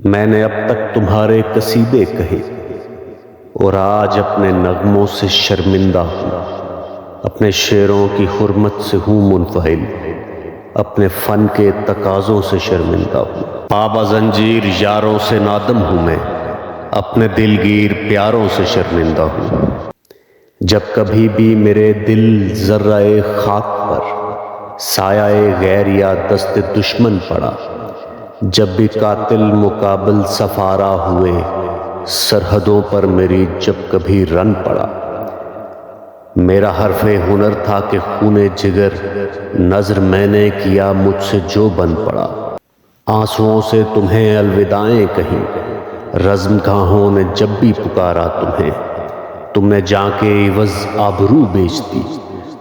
میں نے اب تک تمہارے قصیدے کہے اور آج اپنے نغموں سے شرمندہ ہوں۔ اپنے شعروں کی حرمت سے ہوں منفعل، اپنے فن کے تقاضوں سے شرمندہ ہوں۔ پابا زنجیر یاروں سے نادم ہوں میں، اپنے دلگیر پیاروں سے شرمندہ ہوں۔ جب کبھی بھی میرے دل ذرہ خاک پر سایہ غیر یا دست دشمن پڑا، جب بھی قاتل مقابل سفارہ ہوئے، سرحدوں پر میری جب کبھی رن پڑا، میرا حرف ہنر تھا کہ خون جگر نظر میں نے کیا مجھ سے جو بن پڑا۔ آنسوؤں سے تمہیں الوداعیں کہیں، رزم گاہوں نے جب بھی پکارا تمہیں، تم نے جاں کے عوض آبرو بیچ دی،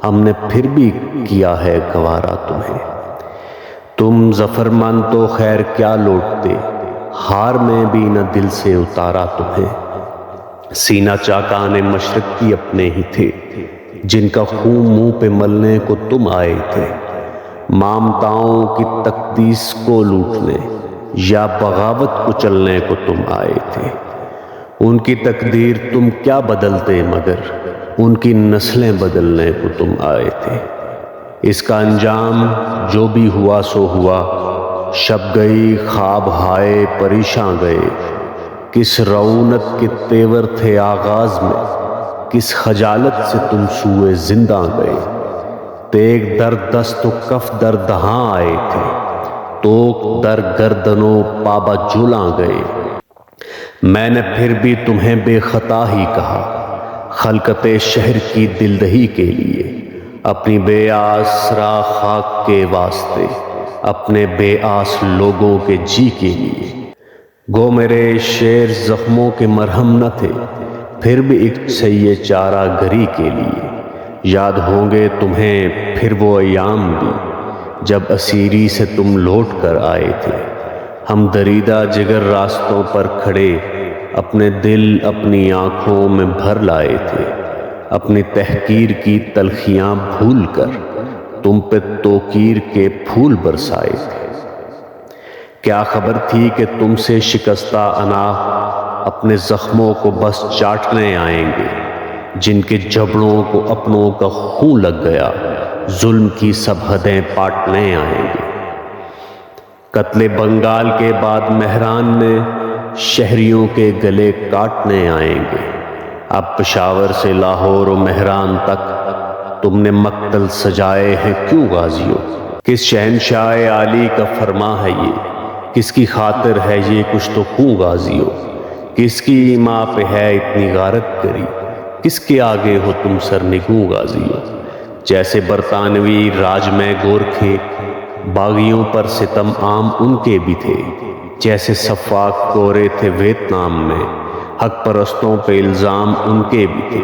ہم نے پھر بھی کیا ہے گوارا تمہیں۔ تم ظفر مند تو خیر کیا لوٹتے، ہار میں بھی نہ دل سے اتارا تمہیں۔ سینہ چاکان مشرق کی اپنے ہی تھے، جن کا خون منہ پہ ملنے کو تم آئے تھے۔ مامتاؤں کی تقدیس کو لوٹنے یا بغاوت کو چلنے کو تم آئے تھے۔ ان کی تقدیر تم کیا بدلتے، مگر ان کی نسلیں بدلنے کو تم آئے تھے۔ اس کا انجام جو بھی ہوا سو ہوا، شب گئی خواب ہائے پریشاں گئے۔ کس رعونت کے تیور تھے آغاز میں، کس خجالت سے تم سوئے زندہ گئے۔ تیغ در دست و کف در دہاں آئے تھے، توق در گردنوں پابا جولاں گئے۔ میں نے پھر بھی تمہیں بے خطا ہی کہا، خلقت شہر کی دلدہی کے لیے، اپنی بے آسرا خاک کے واسطے، اپنے بے آس لوگوں کے جی کے لیے۔ گو میرے شعر زخموں کے مرہم نہ تھے، پھر بھی ایک سیے چارہ گری کے لیے۔ یاد ہوں گے تمہیں پھر وہ ایام بھی، جب اسیری سے تم لوٹ کر آئے تھے۔ ہم دریدہ جگر راستوں پر کھڑے، اپنے دل اپنی آنکھوں میں بھر لائے تھے۔ اپنی تحقیر کی تلخیاں بھول کر تم پہ توقیر کے پھول برسائے تھے۔ کیا خبر تھی کہ تم سے شکستہ انا اپنے زخموں کو بس چاٹنے آئیں گے، جن کے جبڑوں کو اپنوں کا خون لگ گیا، ظلم کی سب حدیں پاٹنے آئیں گے۔ قتل بنگال کے بعد مہران میں شہریوں کے گلے کاٹنے آئیں گے۔ اب پشاور سے لاہور و مہران تک تم نے مقتل سجائے ہیں کیوں غازیوں؟ کس شہنشاہ عالی کا فرما ہے یہ، کس کی خاطر ہے یہ کچھ تو خوں غازیوں؟ کس کی ماں پہ ہے اتنی غارت کری، کس کے آگے ہو تم سرنگوں غازیوں؟ جیسے برطانوی راج میں گورکھے، باغیوں پر ستم عام ان کے بھی تھے، جیسے سفاک گورے تھے ویتنام میں، حق پرستوں پہ الزام ان کے بھی تھے۔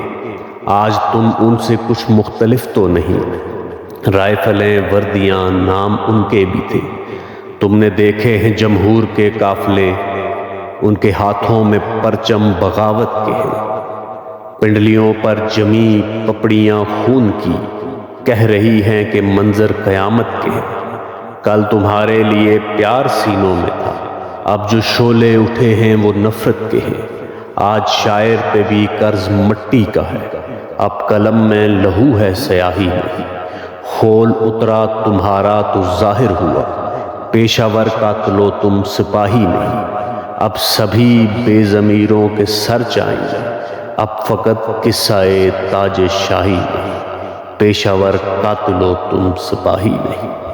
آج تم ان سے کچھ مختلف تو نہیں، رائفلیں وردیاں نام ان کے بھی تھے۔ تم نے دیکھے ہیں جمہور کے قافلے، ان کے ہاتھوں میں پرچم بغاوت کے ہیں۔ پنڈلیوں پر جمی پپڑیاں خون کی، کہہ رہی ہیں کہ منظر قیامت کے ہیں۔ کل تمہارے لیے پیار سینوں میں تھا، اب جو شعلے اٹھے ہیں وہ نفرت کے ہیں۔ آج شاعر پہ بھی قرض مٹی کا ہے، اب قلم میں لہو ہے سیاہی نہیں۔ خول اترا تمہارا تو ظاہر ہوا، پیشہ ور قاتلو تم سپاہی نہیں۔ اب سبھی بے ضمیروں کے سر چاہیں گے، اب فقط قصہ تاج شاہی نہیں۔ پیشہ ور قاتلو تم سپاہی نہیں۔